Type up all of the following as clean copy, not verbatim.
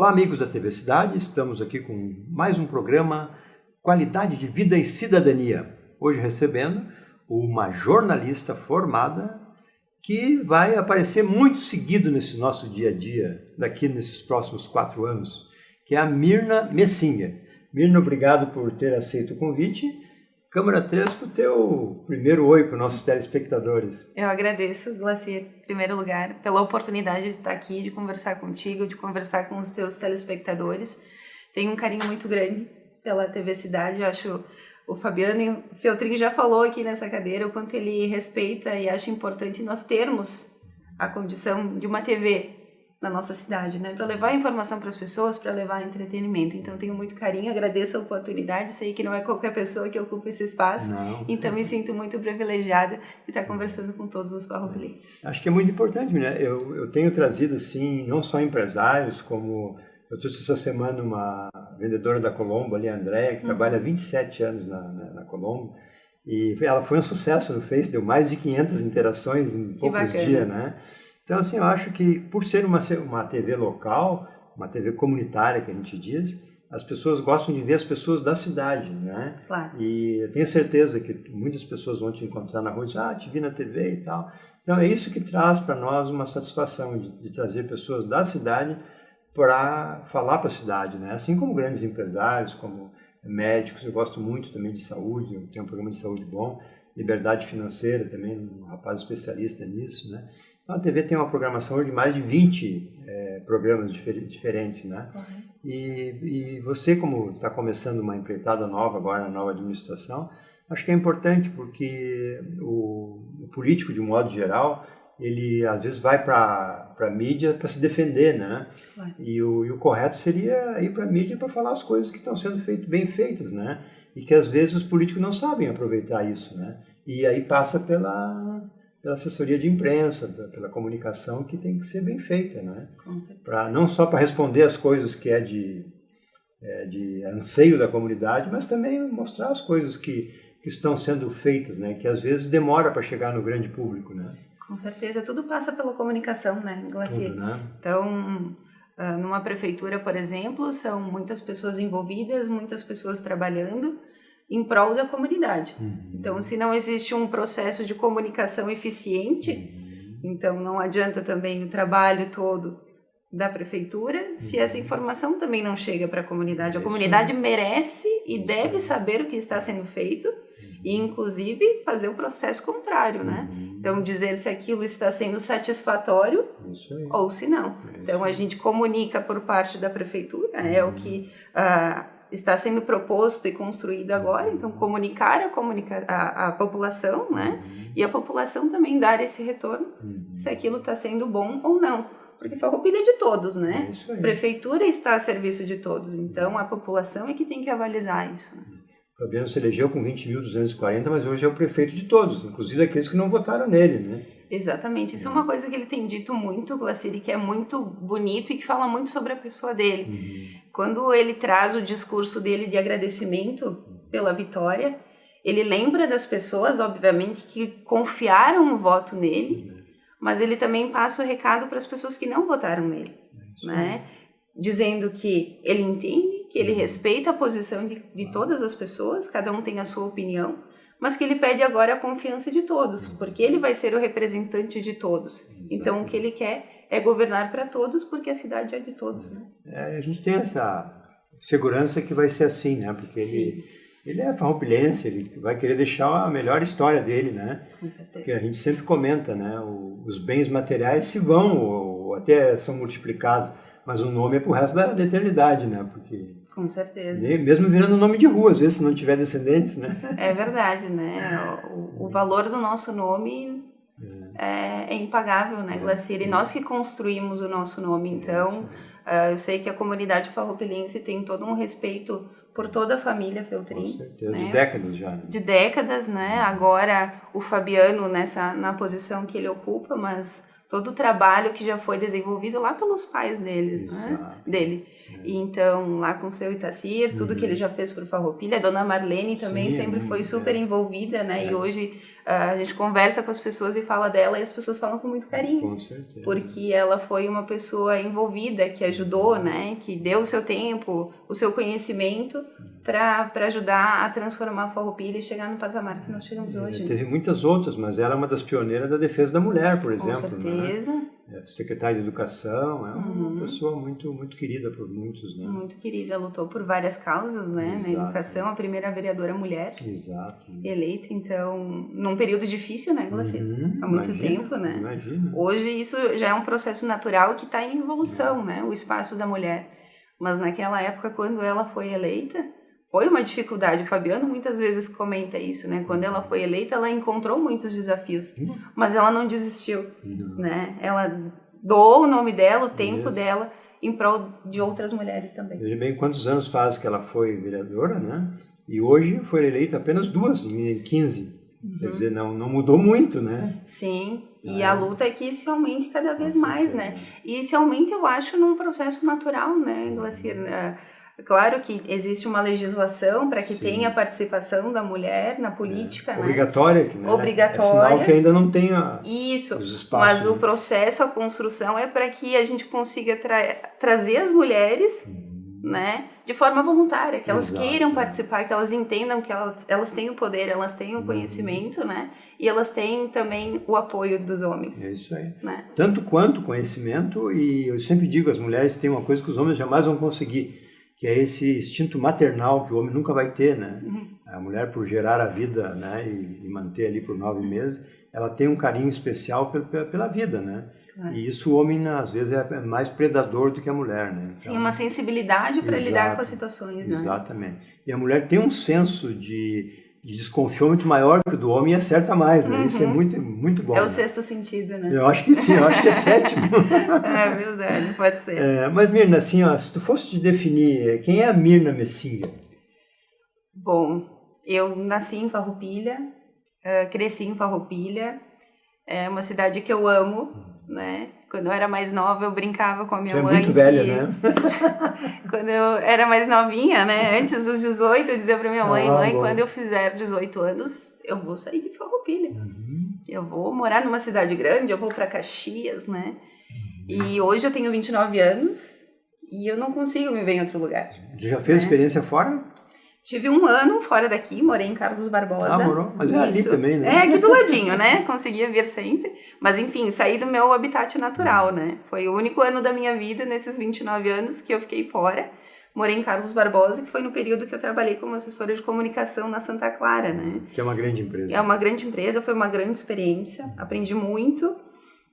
Olá, amigos da TV Cidade, estamos aqui com mais um programa Qualidade de Vida e Cidadania. Hoje recebendo uma jornalista formada que vai aparecer muito seguido nesse nosso dia a dia, daqui nesses próximos 4 anos, que é a Mirna Messinha. Mirna, obrigado por ter aceito o convite. Câmara 3 para o teu primeiro oi para os nossos telespectadores. Eu agradeço, Glacier, em primeiro lugar, pela oportunidade de estar aqui, de conversar contigo, de conversar com os teus telespectadores. Tenho um carinho muito grande pela TV Cidade. Eu acho o Fabiano Feltrin já falou aqui nessa cadeira o quanto ele respeita e acha importante nós termos a condição de uma TV na nossa cidade, né? Para levar informação para as pessoas, para levar entretenimento. Então, tenho muito carinho, agradeço a oportunidade, sei que não é qualquer pessoa que ocupa esse espaço, então me sinto muito privilegiada de estar conversando com todos os farroupelenses. Acho que é muito importante, né? Eu tenho trazido, assim, não só empresários, como eu trouxe essa semana uma vendedora da Colombo, ali, a Andréia, que trabalha há 27 anos na Colombo, e ela foi um sucesso no Face, deu mais de 500 interações em poucos dias, né? Então, assim, eu acho que por ser uma TV local, uma TV comunitária, que a gente diz, as pessoas gostam de ver as pessoas da cidade, né? Claro. E eu tenho certeza que muitas pessoas vão te encontrar na rua e dizer, te vi na TV e tal. Então, é isso que traz para nós uma satisfação de trazer pessoas da cidade para falar para a cidade, né? Assim como grandes empresários, como médicos, eu gosto muito também de saúde, eu tenho um programa de saúde bom, liberdade financeira também, um rapaz especialista nisso, né? Então, a TV tem uma programação de mais de 20 programas diferentes, né? Uhum. E você, como está começando uma empreitada nova agora na nova administração, acho que é importante porque o político, de um modo geral, ele às vezes vai para a mídia para se defender, né? Uhum. E o correto seria ir para a mídia para falar as coisas que estão sendo bem feitas, né? E que às vezes os políticos não sabem aproveitar isso, né? E aí passa pela assessoria de imprensa, pela comunicação que tem que ser bem feita, né? Não só para responder as coisas que é de anseio da comunidade, mas também mostrar as coisas que estão sendo feitas, né? Que às vezes demora para chegar no grande público, né? Com certeza, tudo passa pela comunicação, né, Glacier? Tudo, né? Então, numa prefeitura, por exemplo, são muitas pessoas envolvidas, muitas pessoas trabalhando em prol da comunidade. Uhum. Então, se não existe um processo de comunicação eficiente, então não adianta também o trabalho todo da prefeitura se essa informação também não chega para a comunidade. A comunidade merece e deve saber o que está sendo feito e, inclusive, fazer o processo contrário, né? Então, dizer se aquilo está sendo satisfatório ou se não. Então, a gente comunica por parte da prefeitura, é o que está sendo proposto e construído agora, então comunicar a população, né? E a população também dar esse retorno, se aquilo está sendo bom ou não. Porque Farroupilha é de todos, né? Prefeitura está a serviço de todos, então a população é que tem que avalizar isso. Né? Fabiano se elegeu com 20.240, mas hoje é o prefeito de todos, inclusive aqueles que não votaram nele, né? Exatamente, isso é uma coisa que ele tem dito muito, Glacier, que é muito bonito e que fala muito sobre a pessoa dele. Quando ele traz o discurso dele de agradecimento pela vitória, ele lembra das pessoas, obviamente, que confiaram o voto nele, mas ele também passa o recado para as pessoas que não votaram nele, né? Dizendo que ele entende, que ele respeita a posição de todas as pessoas, cada um tem a sua opinião, mas que ele pede agora a confiança de todos, porque ele vai ser o representante de todos. Então, o que ele quer é governar para todos, porque a cidade é de todos, né? A gente tem essa segurança que vai ser assim, né? Porque ele é farroupilhense, ele vai querer deixar a melhor história dele, né? Com certeza. Porque a gente sempre comenta, né? Os bens materiais se vão, ou até são multiplicados, mas o nome é pro resto da eternidade, né? Porque... Com certeza. Mesmo virando nome de rua, às vezes, se não tiver descendentes, né? É verdade, né? O valor do nosso nome é impagável, né, Glacier? E nós que construímos o nosso nome, então, eu sei que a comunidade farroupilhense tem todo um respeito por toda a família Feltrin. Com certeza, né? De décadas já. Né? De décadas, né? Agora, o Fabiano na posição que ele ocupa, mas todo o trabalho que já foi desenvolvido lá pelos pais dele. E então, lá com o seu Itacir, tudo que ele já fez por Farroupilha, a dona Marlene também sempre foi super envolvida, né? E hoje a gente conversa com as pessoas e fala dela e as pessoas falam com muito carinho. Com certeza. Porque ela foi uma pessoa envolvida, que ajudou, né? Que deu o seu tempo, o seu conhecimento para ajudar a transformar a Farroupilha e chegar no patamar que nós chegamos hoje. Teve muitas outras, mas ela é uma das pioneiras da defesa da mulher, por exemplo. Com certeza. Né? Secretária de Educação, é uma pessoa muito, muito querida por muitos. Né? Muito querida, lutou por várias causas, né? Na educação, a primeira vereadora mulher eleita, então, num período difícil, né, Glacir? Há muito tempo, né? Imagina. Hoje isso já é um processo natural que está em evolução, né? O espaço da mulher. Mas naquela época, quando ela foi eleita, foi uma dificuldade. O Fabiano muitas vezes comenta isso, né? Quando ela foi eleita, ela encontrou muitos desafios, mas ela não desistiu, né? Ela doou o nome dela, o tempo dela, em prol de outras mulheres também. Veja bem quantos anos faz que ela foi vereadora, né? E hoje foi eleita apenas 2, em 15. Quer dizer, não mudou muito, né? Sim, e a luta é que se aumente cada vez mais, né? E se aumenta, eu acho, num processo natural, né, Glacir? Claro que existe uma legislação para que tenha a participação da mulher na política, né? Obrigatória, né? Obrigatória. É sinal que ainda não tem Isso, os espaços. Mas o processo, a construção é para que a gente consiga trazer as mulheres, né, de forma voluntária, que elas queiram participar, que elas entendam que elas têm o poder, elas têm o conhecimento, né? E elas têm também o apoio dos homens. É isso aí. Né? Tanto quanto conhecimento, e eu sempre digo, as mulheres têm uma coisa que os homens jamais vão conseguir, que é esse instinto maternal que o homem nunca vai ter, né? A mulher, por gerar a vida, né, e manter ali por 9 meses, ela tem um carinho especial pela vida, né? Claro. E isso o homem, às vezes, é mais predador do que a mulher, né? Então, sim, uma sensibilidade para lidar com as situações, né? Exatamente. E a mulher tem um senso de desconfio muito maior que o do homem e acerta mais, né? Isso é muito, muito bom. É o sexto sentido, né? Eu acho que sim, eu acho que é sétimo. É verdade, pode ser. Mas, Mirna, assim, ó, se tu fosse te definir, quem é a Mirna Messinga? Bom, eu nasci em Farroupilha, cresci em Farroupilha, é uma cidade que eu amo, né? Quando eu era mais nova, eu brincava com a minha mãe. É muito velha, né? Quando eu era mais novinha, né? Antes dos 18, eu dizia pra minha mãe, quando eu fizer 18 anos, eu vou sair de Farroupilha. Eu vou morar numa cidade grande, eu vou pra Caxias, né? E hoje eu tenho 29 anos e eu não consigo me ver em outro lugar. Tu já fez experiência fora? Tive 1 ano fora daqui, morei em Carlos Barbosa. Ah, morou? Mas é ali também, né? É, aqui do ladinho, né? Conseguia vir sempre. Mas, enfim, saí do meu habitat natural, né? Foi o único ano da minha vida, nesses 29 anos, que eu fiquei fora. Morei em Carlos Barbosa, que foi no período que eu trabalhei como assessora de comunicação na Santa Clara, né? Que é uma grande empresa. É uma grande empresa, foi uma grande experiência. Aprendi muito.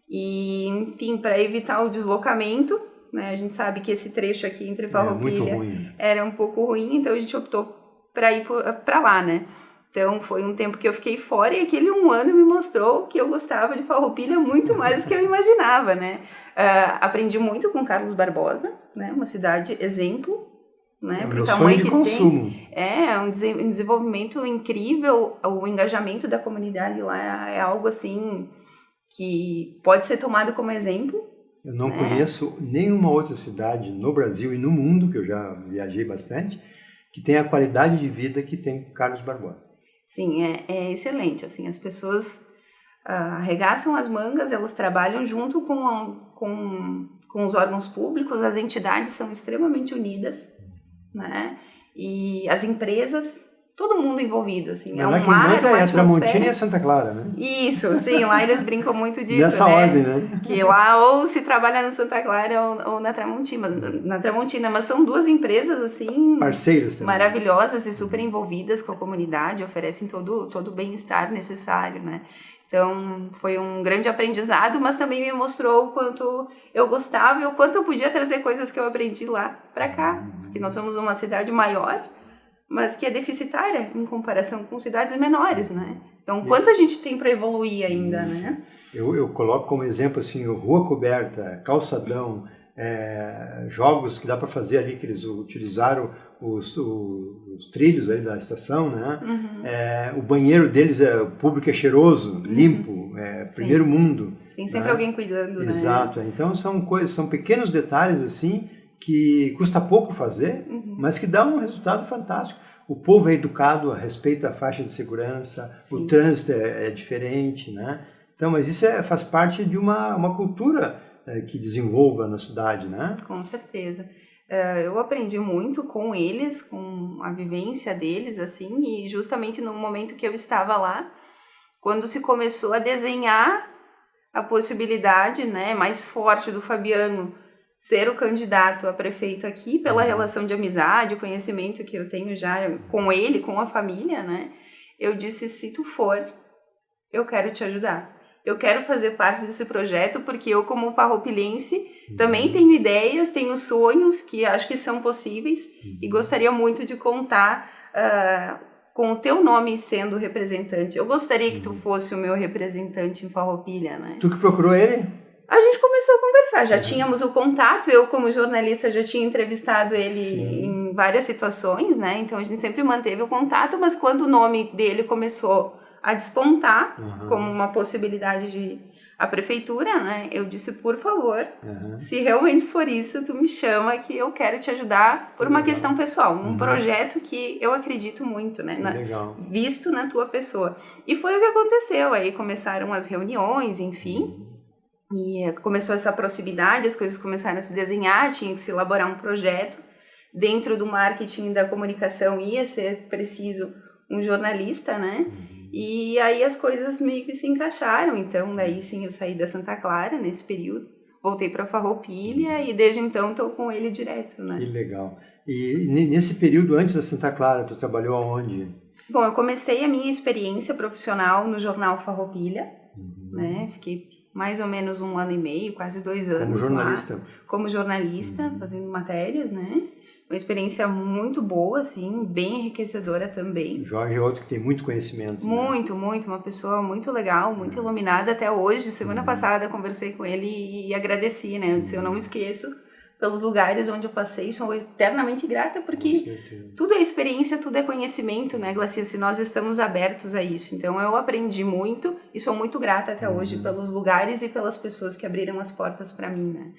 E, enfim, para evitar o deslocamento, né? A gente sabe que esse trecho aqui entre Farroupilha era um pouco ruim, então a gente optou para ir para lá, né? Então foi um tempo que eu fiquei fora e aquele 1 ano me mostrou que eu gostava de Farroupilha muito mais do que eu imaginava, né? Aprendi muito com Carlos Barbosa, né? Uma cidade exemplo, né? Pro tamanho que consumo. Tem. Um desenvolvimento incrível, o engajamento da comunidade lá é algo assim que pode ser tomado como exemplo. Eu não conheço nenhuma outra cidade no Brasil e no mundo, que eu já viajei bastante, que tem a qualidade de vida que tem Carlos Barbosa. Sim, é excelente. Assim, as pessoas arregaçam as mangas, elas trabalham junto com os órgãos públicos, as entidades são extremamente unidas, né? E as empresas, todo mundo envolvido, assim. Mas lá quem manda é a Tramontina e a Santa Clara, né? Isso, sim, lá eles brincam muito disso, nessa ordem, né? Que lá ou se trabalha na Santa Clara ou na Tramontina, mas são 2 empresas, assim... Parceiras também. Maravilhosas e super envolvidas com a comunidade, oferecem todo o bem-estar necessário, né? Então, foi um grande aprendizado, mas também me mostrou o quanto eu gostava e o quanto eu podia trazer coisas que eu aprendi lá para cá, porque nós somos uma cidade maior, mas que é deficitária em comparação com cidades menores, né? Então, quanto a gente tem para evoluir ainda, né? Eu coloco como exemplo, assim, rua coberta, calçadão, jogos que dá para fazer ali, que eles utilizaram os trilhos ali da estação, né? O banheiro deles, o público é cheiroso, limpo, primeiro mundo. Tem sempre alguém cuidando, né? Exato. Então, são pequenos detalhes, assim, que custa pouco fazer, mas que dá um resultado fantástico. O povo é educado, respeita a faixa de segurança, Sim. O trânsito é diferente, né? Então, mas isso faz parte de uma cultura que desenvolva na cidade, né? Com certeza. Eu aprendi muito com eles, com a vivência deles, assim, e justamente no momento que eu estava lá, quando se começou a desenhar a possibilidade, né, mais forte do Fabiano ser o candidato a prefeito aqui, pela relação de amizade, conhecimento que eu tenho já com ele, com a família, né, eu disse, se tu for, eu quero te ajudar. Eu quero fazer parte desse projeto, porque eu, como farroupilense, também tenho ideias, tenho sonhos que acho que são possíveis e gostaria muito de contar com o teu nome sendo representante. Eu gostaria que tu fosse o meu representante em Farroupilha, né? Tu que procurou ele? A gente começou a conversar, já tínhamos o contato, eu como jornalista já tinha entrevistado ele em várias situações, né? Então a gente sempre manteve o contato, mas quando o nome dele começou a despontar como uma possibilidade de a prefeitura, né? Eu disse, por favor, se realmente for isso, tu me chama que eu quero te ajudar por uma questão pessoal, um projeto que eu acredito muito, né? Visto na tua pessoa. E foi o que aconteceu, aí começaram as reuniões, enfim, e começou essa proximidade, as coisas começaram a se desenhar, tinha que se elaborar um projeto. Dentro do marketing e da comunicação ia ser preciso um jornalista, né? E aí as coisas meio que se encaixaram, então daí sim eu saí da Santa Clara nesse período, voltei para Farroupilha e desde então estou com ele direto, né? Que legal. E nesse período antes da Santa Clara, tu trabalhou aonde? Bom, eu comecei a minha experiência profissional no jornal Farroupilha, né? Fiquei mais ou menos 1 ano e meio, quase 2 anos como jornalista. Lá, como jornalista, fazendo matérias, né? Uma experiência muito boa, assim, bem enriquecedora também. O Jorge é outro que tem muito conhecimento. Muito, muito. Uma pessoa muito legal, muito iluminada até hoje. Semana passada conversei com ele e agradeci, né? Eu disse, eu não me esqueço pelos lugares onde eu passei, sou eternamente grata, porque tudo é experiência, tudo é conhecimento, né, Glacia? Se nós estamos abertos a isso. Então, eu aprendi muito e sou muito grata até hoje pelos lugares e pelas pessoas que abriram as portas para mim, né?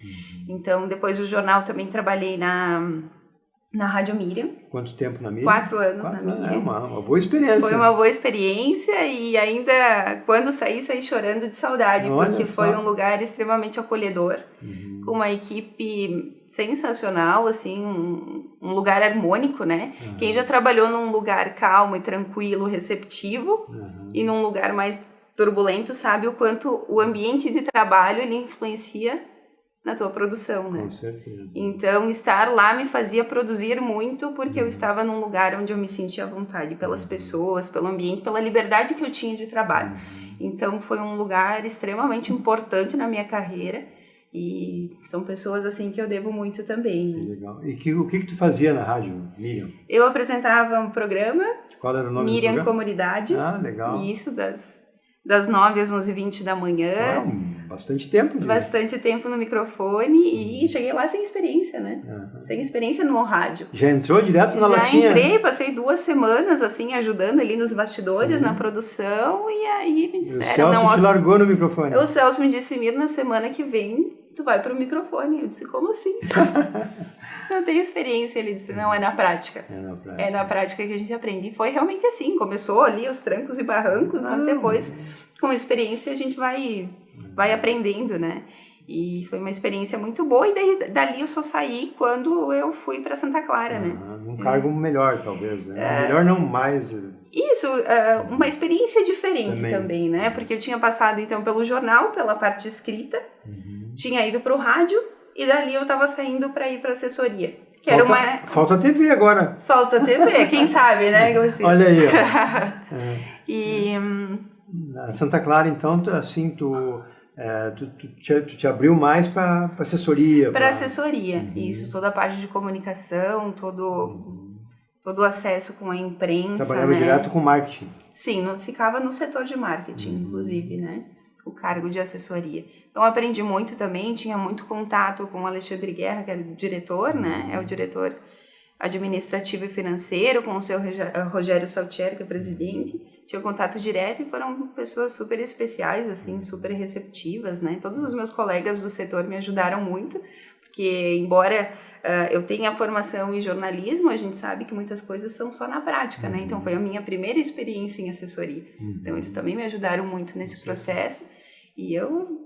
Então, depois do jornal, também trabalhei na Rádio Miriam. Quanto tempo na Miriam? 4 anos na Miriam. É uma boa experiência. Foi uma boa experiência e ainda quando saí chorando de saudade, porque foi um lugar extremamente acolhedor, com uma equipe sensacional, assim, um lugar harmônico, né? Quem já trabalhou num lugar calmo e tranquilo, receptivo, e num lugar mais turbulento sabe o quanto o ambiente de trabalho ele influencia na tua produção, né? Com certeza. Então, estar lá me fazia produzir muito, porque eu estava num lugar onde eu me sentia à vontade pelas pessoas, pelo ambiente, pela liberdade que eu tinha de trabalho. Então, foi um lugar extremamente importante na minha carreira e são pessoas, assim, que eu devo muito também. Né? Que legal. E o que tu fazia na rádio, Miriam? Eu apresentava um programa. Qual era o nome Miriam do programa? Comunidade. Ah, legal. Isso, das 9 às 11h20 da manhã. Bastante tempo. Bastante tempo no microfone e cheguei lá sem experiência, né? Sem experiência no rádio. Já entrou direto na latinha? Já entrei, passei 2 semanas, assim, ajudando ali nos bastidores, na produção, e aí me disseram... O Celso te largou no microfone? O Celso me disse, Mir, na semana que vem, tu vai pro microfone. Eu disse, como assim, Celso? Não tenho experiência. Ele disse, não, é na prática. É na prática que a gente aprende. E foi realmente assim, começou ali os trancos e barrancos, mas depois, com experiência, a gente vai aprendendo, né? E foi uma experiência muito boa, e dali eu só saí quando eu fui para Santa Clara, né? Num cargo melhor, talvez, né? Melhor não mais... Isso, uma experiência diferente também, né? Porque eu tinha passado, então, pelo jornal, pela parte escrita, tinha ido para o rádio, e dali eu estava saindo para ir para assessoria. Falta a TV agora. Falta a TV, quem sabe, né? Olha aí, ó. E... Na Santa Clara, então, assim, tu te abriu mais para assessoria? Para assessoria, isso. Toda a parte de comunicação, todo o acesso com a imprensa. Trabalhava direto com marketing? Sim, ficava no setor de marketing, inclusive, né? O cargo de assessoria. Então, aprendi muito também, tinha muito contato com o Alexandre Guerra, que era o diretor, né? É o diretor administrativo e financeiro, com o seu Rogério Saltier, que é presidente. Tinha contato direto e foram pessoas super especiais, assim, super receptivas, né? Todos os meus colegas do setor me ajudaram muito, porque embora eu tenha formação em jornalismo, a gente sabe que muitas coisas são só na prática, né? Então foi a minha primeira experiência em assessoria. Então eles também me ajudaram muito nesse processo e eu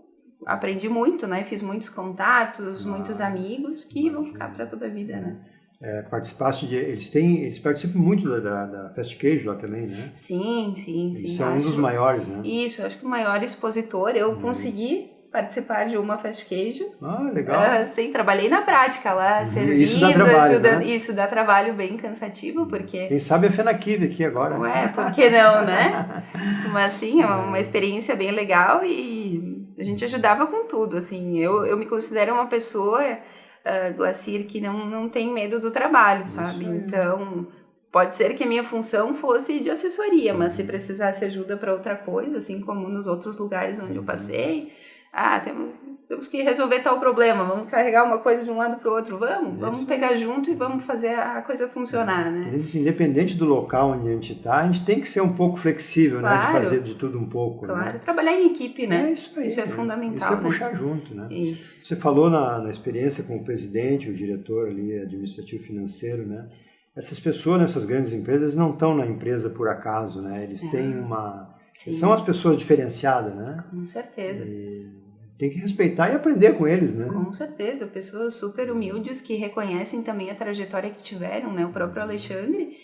aprendi muito, né? Fiz muitos contatos, muitos amigos que vão ficar para toda a vida, né? Eles participam muito da Fast Cage lá também, né? Sim. Eles são um dos maiores, né? Isso, acho que o maior expositor. Eu consegui participar de uma Fast Cage. Legal. Sim, trabalhei na prática lá, servindo, isso dá trabalho, ajudando. Né? Isso dá trabalho bem cansativo, porque... Quem sabe a FENAQUIV aqui agora. Ué, por que não, né? Mas sim, é uma experiência bem legal e a gente ajudava com tudo, assim. Eu me considero uma pessoa, Glacir, que não tem medo do trabalho, sabe? Então... Pode ser que a minha função fosse de assessoria, mas se precisasse ajuda para outra coisa, assim como nos outros lugares onde eu passei, temos que resolver tal problema, vamos carregar uma coisa de um lado para o outro, vamos pegar junto e vamos fazer a coisa funcionar, né? Independente do local onde a gente está, a gente tem que ser um pouco flexível, né? De fazer de tudo um pouco. Claro, né? Trabalhar em equipe, né? Isso aí. Isso é fundamental. Isso é puxar junto, né? Isso. Você falou na experiência com o presidente, o diretor ali, administrativo financeiro, né? Essas pessoas nessas grandes empresas não estão na empresa por acaso, né? Eles têm são as pessoas diferenciadas, né? Com certeza. E tem que respeitar e aprender com eles, né? Com certeza. Pessoas super humildes que reconhecem também a trajetória que tiveram, né? O próprio Alexandre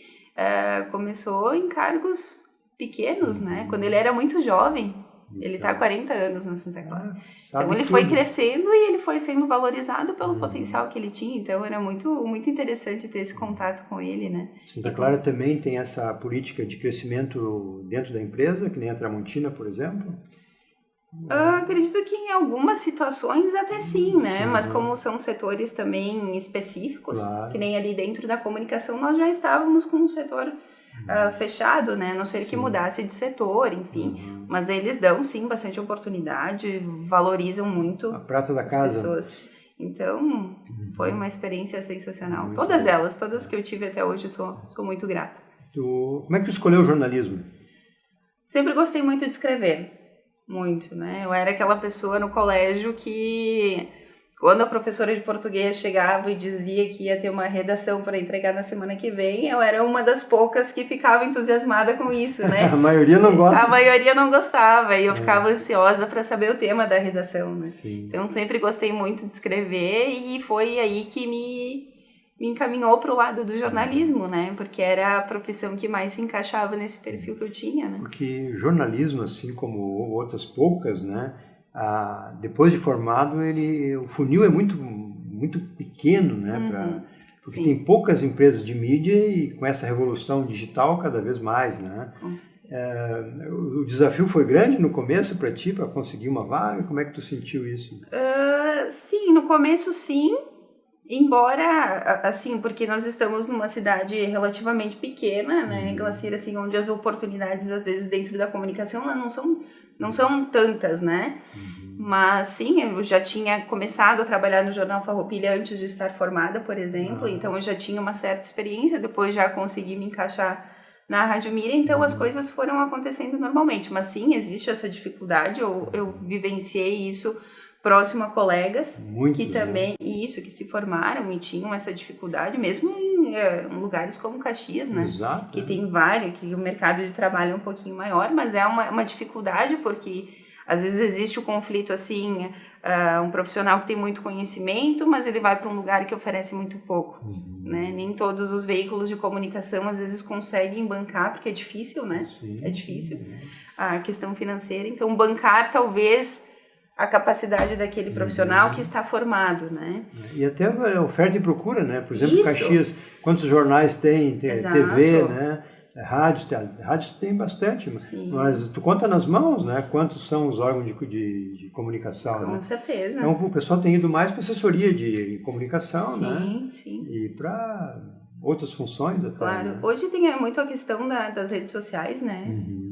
começou em cargos pequenos, né? Quando ele era muito jovem. Ele está há 40 anos na Santa Clara. Então ele foi crescendo e ele foi sendo valorizado pelo potencial que ele tinha. Então era muito, muito interessante ter esse contato com ele, né? Santa Clara também tem essa política de crescimento dentro da empresa, que nem a Tramontina, por exemplo? Eu acredito que em algumas situações até sim, né? Mas como são setores também específicos, que nem ali dentro da comunicação, nós já estávamos com um setor fechado, né? A não ser que mudasse de setor, enfim. Mas eles dão, sim, bastante oportunidade, valorizam muito a prata da casa. Pessoas. Então, foi uma experiência sensacional. Muito todas bom. Elas, todas que eu tive até hoje, sou muito grata. Como é que tu escolheu o jornalismo? Sempre gostei muito de escrever. Muito, né? Eu era aquela pessoa no colégio que... Quando a professora de português chegava e dizia que ia ter uma redação para entregar na semana que vem, eu era uma das poucas que ficava entusiasmada com isso, né? A maioria não gosta. A maioria não gostava e eu ficava ansiosa para saber o tema da redação, né? Sim. Então sempre gostei muito de escrever e foi aí que me encaminhou para o lado do jornalismo, né? Porque era a profissão que mais se encaixava nesse perfil que eu tinha, né? Porque jornalismo, assim como outras poucas, né? Depois de formado, o funil é muito, muito pequeno, né? Porque Sim. tem poucas empresas de mídia e com essa revolução digital cada vez mais, né? O desafio foi grande no começo para ti, para conseguir uma vaga? Como é que tu sentiu isso? Sim, no começo sim, embora, assim, porque nós estamos numa cidade relativamente pequena, né, Glacir, assim, onde as oportunidades, às vezes, dentro da comunicação, não são tantas, né? Mas sim, eu já tinha começado a trabalhar no Jornal Farroupilha antes de estar formada, por exemplo, então eu já tinha uma certa experiência, depois já consegui me encaixar na Rádio Mira, então as coisas foram acontecendo normalmente, mas sim, existe essa dificuldade, eu vivenciei isso próximo a colegas que também, que se formaram e tinham essa dificuldade, mesmo em lugares como Caxias, né? Exato, que tem vários, que o mercado de trabalho é um pouquinho maior, mas é uma dificuldade porque às vezes existe o conflito assim, um profissional que tem muito conhecimento, mas ele vai para um lugar que oferece muito pouco, né? Nem todos os veículos de comunicação às vezes conseguem bancar, porque é difícil, né? Sim. É difícil a questão financeira, então bancar talvez a capacidade daquele profissional que está formado, né? E até a oferta e procura, né? Por exemplo, Caxias, quantos jornais tem TV, né? Rádio tem bastante, mas tu conta nas mãos, né? Quantos são os órgãos de comunicação, Com né? certeza. Então o pessoal tem ido mais para assessoria de comunicação, né? Sim. E para outras funções até. Claro. Né? Hoje tem muito a questão das redes sociais, né?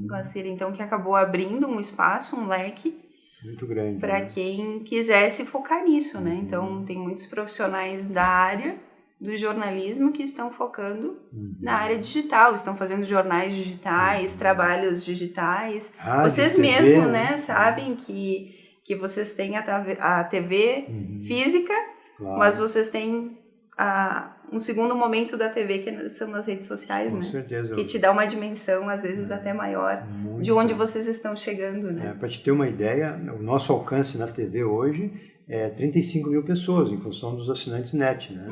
Glacir, então, que acabou abrindo um espaço, um leque muito grande para quem quisesse focar nisso, né? Então, tem muitos profissionais da área do jornalismo que estão focando na área digital, estão fazendo jornais digitais, trabalhos digitais. Vocês TV, mesmo, né, sabem que vocês têm a TV física mas vocês têm um segundo momento da TV, que são nas redes sociais, Com né? certeza. Que te dá uma dimensão, às vezes, até maior, de onde vocês estão chegando, né? Para te ter uma ideia, o nosso alcance na TV hoje é 35 mil pessoas, em função dos assinantes NET, né?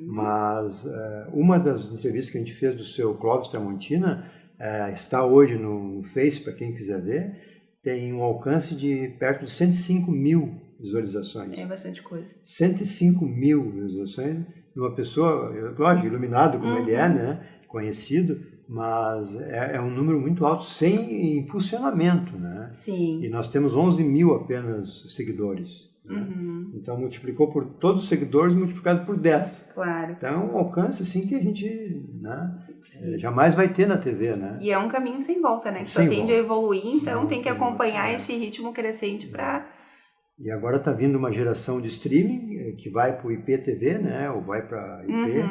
Mas uma das entrevistas que a gente fez do seu Clóvis Tramontina está hoje no Face, para quem quiser ver, tem um alcance de perto de 105 mil visualizações. É bastante coisa. 105 mil visualizações de uma pessoa, lógico, iluminado como ele é, né? Conhecido, mas é um número muito alto, sem impulsionamento, né? Sim. E nós temos 11 mil apenas seguidores. Né? Então, multiplicou por todos os seguidores, multiplicado por 10. Claro. Então, é um alcance, assim, que a gente, né, jamais vai ter na TV, né? E é um caminho sem volta, né? Que só tende a evoluir, então tem que acompanhar esse ritmo crescente para... E agora está vindo uma geração de streaming que vai para o IPTV, né? Ou vai para IP.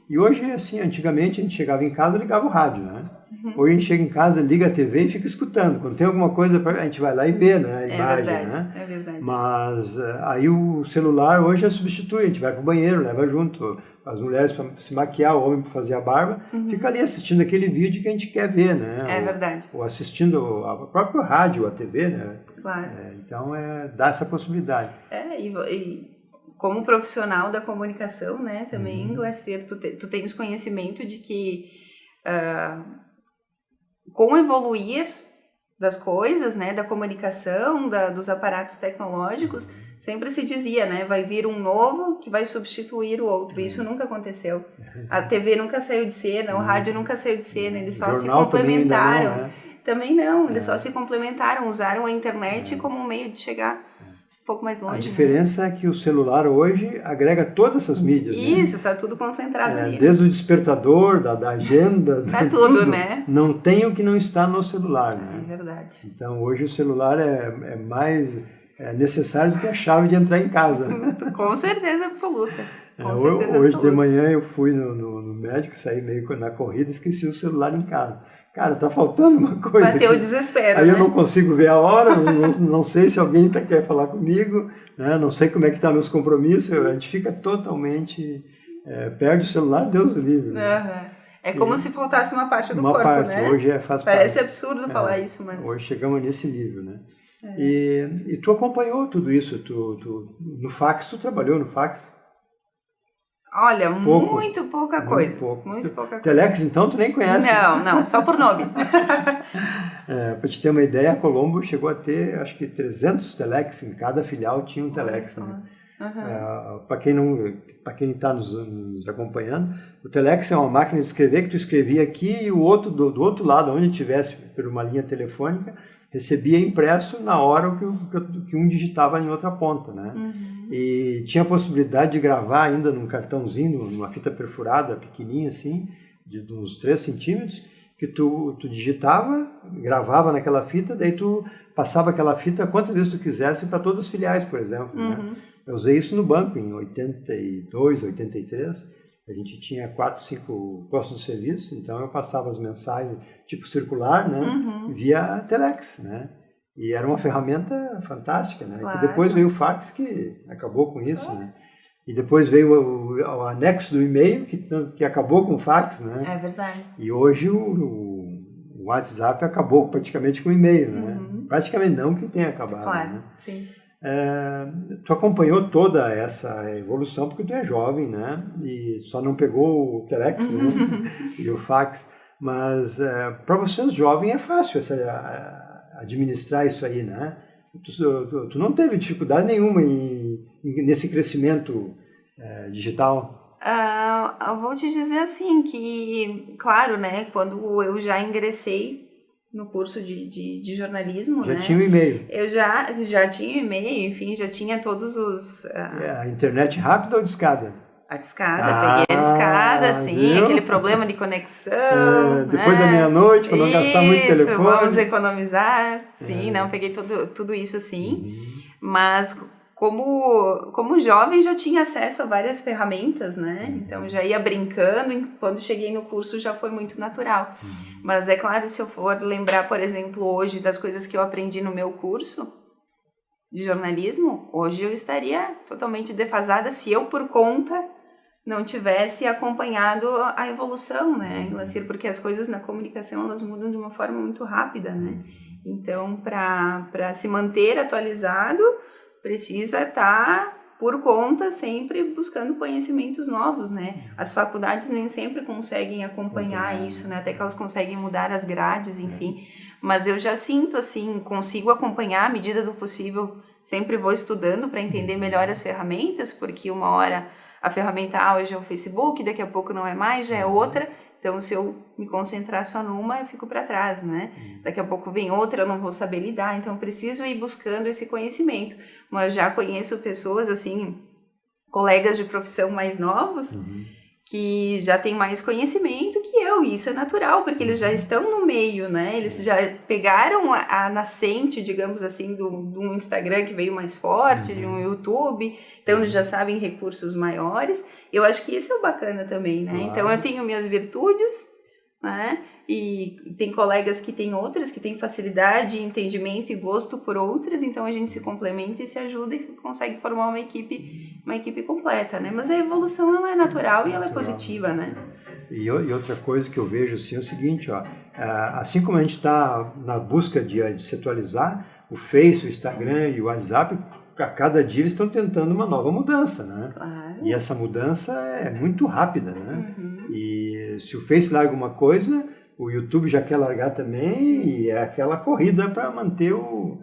E hoje, assim, antigamente a gente chegava em casa e ligava o rádio, né? Hoje a gente chega em casa, liga a TV e fica escutando. Quando tem alguma coisa, a gente vai lá e vê, né? A imagem, né? É verdade. Mas aí o celular hoje já substitui. A gente vai para o banheiro, leva junto. As mulheres para se maquiar, o homem para fazer a barba. Fica ali assistindo aquele vídeo que a gente quer ver, né? É verdade. Ou assistindo a próprio rádio, a TV, né? Claro. Então, dá essa possibilidade. E como profissional da comunicação, né, também, Glacier, tu tens conhecimento de que com o evoluir das coisas, né, da comunicação, dos aparatos tecnológicos, sempre se dizia, né, vai vir um novo que vai substituir o outro. Isso nunca aconteceu. A TV nunca saiu de cena, o rádio nunca saiu de cena, eles só se complementaram. Também não, eles só se complementaram, usaram a internet como um meio de chegar um pouco mais longe. A diferença é que o celular hoje agrega todas essas mídias. Isso, né? tá tudo concentrado ali. Desde o despertador, da agenda, tá tudo, né? Não tem o que não está no celular. Né? É verdade. Então hoje o celular é mais necessário do que a chave de entrar em casa. Com certeza absoluta. Hoje de manhã eu fui no médico, saí meio na corrida, esqueci o celular em casa. Cara, tá faltando uma coisa. Bateu o desespero, Aí né? eu não consigo ver a hora, não sei se alguém quer falar comigo, né? Não sei como é que tá meus compromissos, a gente fica totalmente, perde o celular, Deus o livre. Né? É como se faltasse uma parte do corpo, né? Hoje faz Parece parte. absurdo falar isso, mas... Hoje chegamos nesse nível, né? E tu acompanhou tudo isso, no fax, tu trabalhou no fax? Olha, muito pouca coisa. Muito pouca coisa. Telex, então, tu nem conhece? Não, só por nome. Para te ter uma ideia, a Colombo chegou a ter, acho que 300 Telex, em cada filial tinha um Telex. Né? Para quem está nos acompanhando, o Telex é uma máquina de escrever que tu escrevia aqui e o outro, do outro lado, onde tivesse por uma linha telefônica, recebia impresso na hora que um digitava em outra ponta, né? E tinha a possibilidade de gravar ainda num cartãozinho, numa fita perfurada, pequenininha assim, de uns 3 centímetros, que tu digitava, gravava naquela fita, daí tu passava aquela fita quantas vezes tu quisesse para todas as filiais, por exemplo. Né? Eu usei isso no banco em 82, 83. A gente tinha 4, 5 postos de serviço, então eu passava as mensagens tipo circular, né, via Telex, né? E era uma ferramenta fantástica, né? Claro. Que depois veio o fax que acabou com isso, né? E depois veio o anexo do e-mail que acabou com o fax, né? É verdade. E hoje o WhatsApp acabou praticamente com o e-mail, né? Praticamente não que tenha acabado, claro, né? Sim. Tu acompanhou toda essa evolução porque tu é jovem, né? E só não pegou o Telex, né? E o fax. Mas para vocês jovens é fácil administrar isso aí, né? Tu não teve dificuldade nenhuma nesse crescimento digital? Eu vou te dizer assim que, claro, né? Quando eu já ingressei no curso de jornalismo, já tinha o e-mail. Eu já tinha e-mail, enfim, já tinha todos os... A internet rápida ou discada? A discada, peguei a discada, sim, viu? Aquele problema de conexão. Depois da meia-noite, para não gastar muito telefone. Vamos economizar, sim, não, peguei tudo isso, sim. Mas como jovem já tinha acesso a várias ferramentas, né? Então já ia brincando, e quando cheguei no curso já foi muito natural. Mas é claro, se eu for lembrar, por exemplo, hoje das coisas que eu aprendi no meu curso, de jornalismo, hoje eu estaria totalmente defasada se eu, por conta, não tivesse acompanhado a evolução, né, Glacir? Porque as coisas na comunicação, elas mudam de uma forma muito rápida, né? Então, para se manter atualizado, precisa estar por conta, sempre buscando conhecimentos novos, né? As faculdades nem sempre conseguem acompanhar isso, né? Até que elas conseguem mudar as grades, enfim. Mas eu já sinto, assim, consigo acompanhar à medida do possível, sempre vou estudando para entender melhor as ferramentas, porque uma hora a ferramenta A hoje é o Facebook, daqui a pouco não é mais, já é outra. Então, se eu me concentrar só numa, eu fico para trás, né? Daqui a pouco vem outra, eu não vou saber lidar. Então, eu preciso ir buscando esse conhecimento. Mas já conheço pessoas, assim, colegas de profissão mais novos, que já têm mais conhecimento que eu. E isso é natural, porque eles já estão no meio, né? Eles já pegaram a nascente, digamos assim, de um Instagram que veio mais forte, de um YouTube. Então, eles já sabem recursos maiores. Eu acho que isso é o bacana também, né? Claro. Então, eu tenho minhas virtudes, né? E tem colegas que têm outras, que têm facilidade, entendimento e gosto por outras, então a gente se complementa e se ajuda e consegue formar uma equipe completa, né? Mas a evolução, ela é natural e ela é positiva, né? E outra coisa que eu vejo assim é o seguinte, ó, assim como a gente está na busca de se atualizar, o Face, o Instagram e o WhatsApp, a cada dia eles estão tentando uma nova mudança, né? Claro. E essa mudança é muito rápida, né? E se o Face larga uma coisa, o YouTube já quer largar também, e é aquela corrida para manter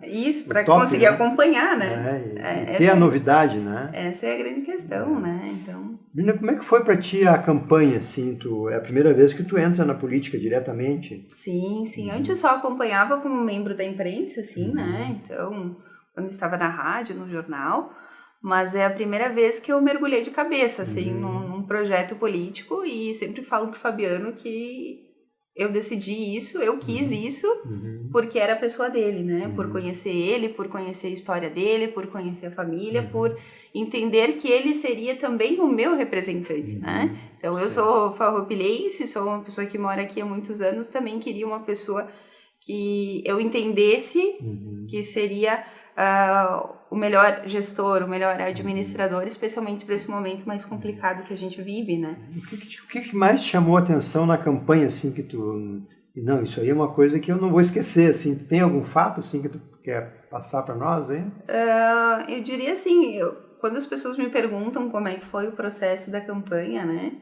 isso, para conseguir acompanhar, né? E ter a novidade, né? Essa é a grande questão, né? Então... Menina, como é que foi para ti a campanha, assim? É a primeira vez que tu entra na política diretamente? Sim. Antes eu só acompanhava como membro da imprensa, assim, né? Então, quando eu estava na rádio, no jornal... Mas é a primeira vez que eu mergulhei de cabeça, assim, num projeto político, e sempre falo pro Fabiano que eu decidi isso, eu quis isso, porque era a pessoa dele, né? Por conhecer ele, por conhecer a história dele, por conhecer a família, por entender que ele seria também o meu representante, né? Então, eu sou farroupilhense, sou uma pessoa que mora aqui há muitos anos, também queria uma pessoa que eu entendesse que seria... o melhor gestor, o melhor administrador, especialmente para esse momento mais complicado que a gente vive, né? O que mais te chamou a atenção na campanha, assim, que tu... Não, isso aí é uma coisa que eu não vou esquecer, assim. Tem algum fato, assim, que tu quer passar para nós, hein? Eu diria assim, quando as pessoas me perguntam como é que foi o processo da campanha, né?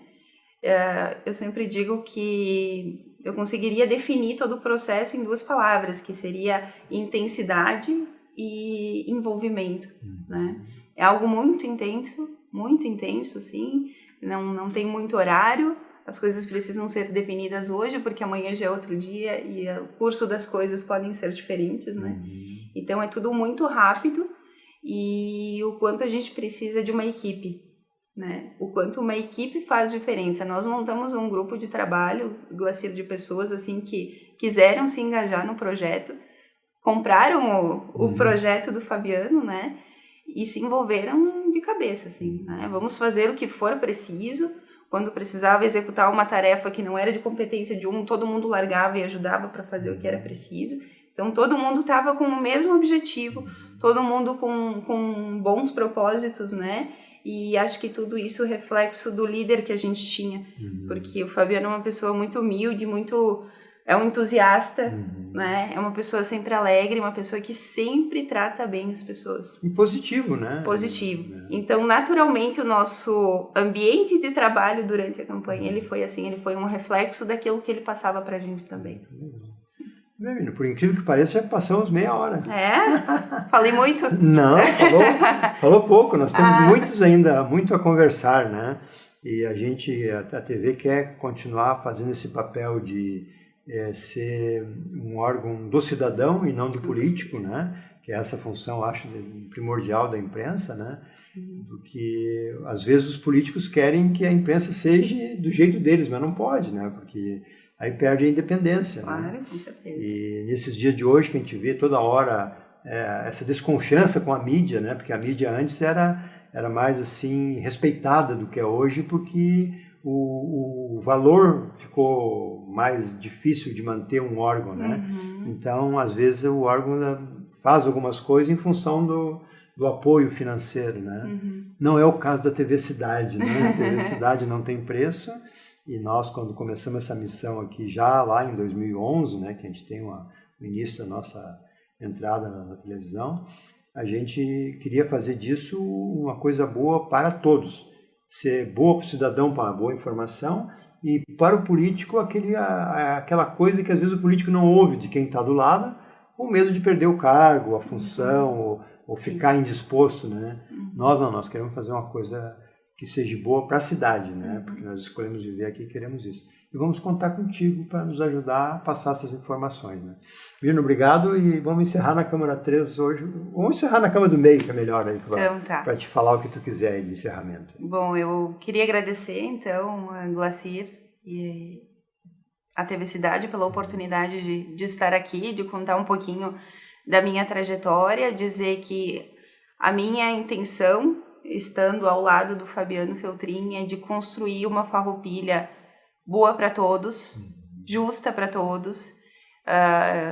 Eu sempre digo que eu conseguiria definir todo o processo em 2 palavras, que seria intensidade e envolvimento, né? É algo muito intenso, sim, não tem muito horário, as coisas precisam ser definidas hoje, porque amanhã já é outro dia e o curso das coisas podem ser diferentes, né? Então é tudo muito rápido, e o quanto a gente precisa de uma equipe, né? O quanto uma equipe faz diferença. Nós montamos um grupo de trabalho, Glacir, de pessoas assim que quiseram se engajar no projeto, compraram o projeto do Fabiano, né? E se envolveram de cabeça, assim, né? Vamos fazer o que for preciso. Quando precisava executar uma tarefa que não era de competência de um, todo mundo largava e ajudava para fazer o que era preciso. Então, todo mundo estava com o mesmo objetivo, todo mundo com bons propósitos, né? E acho que tudo isso é reflexo do líder que a gente tinha. Porque o Fabiano é uma pessoa muito humilde, é um entusiasta, né? É uma pessoa sempre alegre, uma pessoa que sempre trata bem as pessoas. E positivo, né? Positivo. Então, naturalmente, o nosso ambiente de trabalho durante a campanha, ele foi assim, ele foi um reflexo daquilo que ele passava pra gente também. Por incrível que pareça, já passamos meia hora. Falei muito? Não, falou pouco. Nós temos muito a conversar, né? E a TV quer continuar fazendo esse papel de ser um órgão do cidadão e não do político, né? Que é essa função, eu acho, primordial da imprensa, né? Sim. Porque às vezes os políticos querem que a imprensa seja do jeito deles, mas não pode, né? Porque aí perde a independência. Claro, né? Com certeza. E nesses dias de hoje que a gente vê toda hora essa desconfiança com a mídia, né? Porque a mídia antes era mais assim respeitada do que é hoje, porque o valor ficou mais difícil de manter um órgão, né? Então, às vezes, o órgão faz algumas coisas em função do apoio financeiro, né? Não é o caso da TV Cidade, né? A TV Cidade não tem preço, e nós, quando começamos essa missão aqui, já lá em 2011, né, que a gente tem o início da nossa entrada na televisão, a gente queria fazer disso uma coisa boa para todos. Ser boa para o cidadão, para uma boa informação, e para o político aquela coisa que às vezes o político não ouve de quem está do lado, com medo de perder o cargo, a função, ou ficar indisposto, né? Nós queremos fazer uma coisa que seja boa para a cidade, né? Porque nós escolhemos viver aqui e queremos isso. E vamos contar contigo para nos ajudar a passar essas informações, né? Virno, obrigado, e vamos encerrar na Câmara 3 hoje. Vamos encerrar na Câmara do Meio, que é melhor aí, para te falar o que tu quiser aí de encerramento. Bom, eu queria agradecer, então, a Glacir e a TV Cidade pela oportunidade de estar aqui, de contar um pouquinho da minha trajetória, dizer que a minha intenção, estando ao lado do Fabiano Feltrin, é de construir uma Farroupilha boa para todos, justa para todos.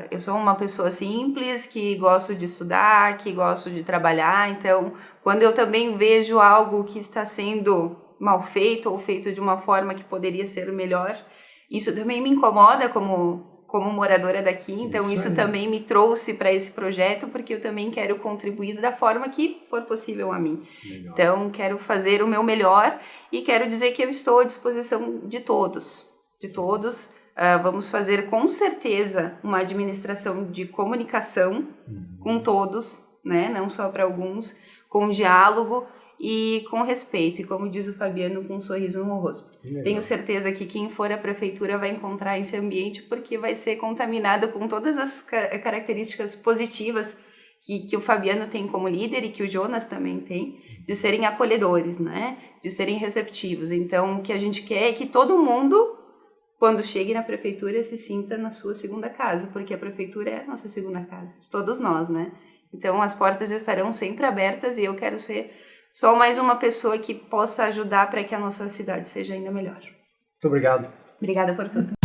Eu sou uma pessoa simples, que gosto de estudar, que gosto de trabalhar, então quando eu também vejo algo que está sendo mal feito ou feito de uma forma que poderia ser melhor, isso também me incomoda como moradora daqui, então isso também me trouxe para esse projeto, porque eu também quero contribuir da forma que for possível a mim. Legal. Então, quero fazer o meu melhor e quero dizer que eu estou à disposição de todos. Vamos fazer com certeza uma administração de comunicação com todos, né? Não só para alguns, com diálogo e com respeito, e como diz o Fabiano, com um sorriso no rosto. Tenho certeza que quem for à prefeitura vai encontrar esse ambiente, porque vai ser contaminado com todas as características positivas que o Fabiano tem como líder e que o Jonas também tem, de serem acolhedores, né? De serem receptivos. Então, o que a gente quer é que todo mundo, quando chegue na prefeitura, se sinta na sua segunda casa, porque a prefeitura é a nossa segunda casa, de todos nós, né? Então, as portas estarão sempre abertas e eu quero ser só mais uma pessoa que possa ajudar para que a nossa cidade seja ainda melhor. Muito obrigado. Obrigada por tudo.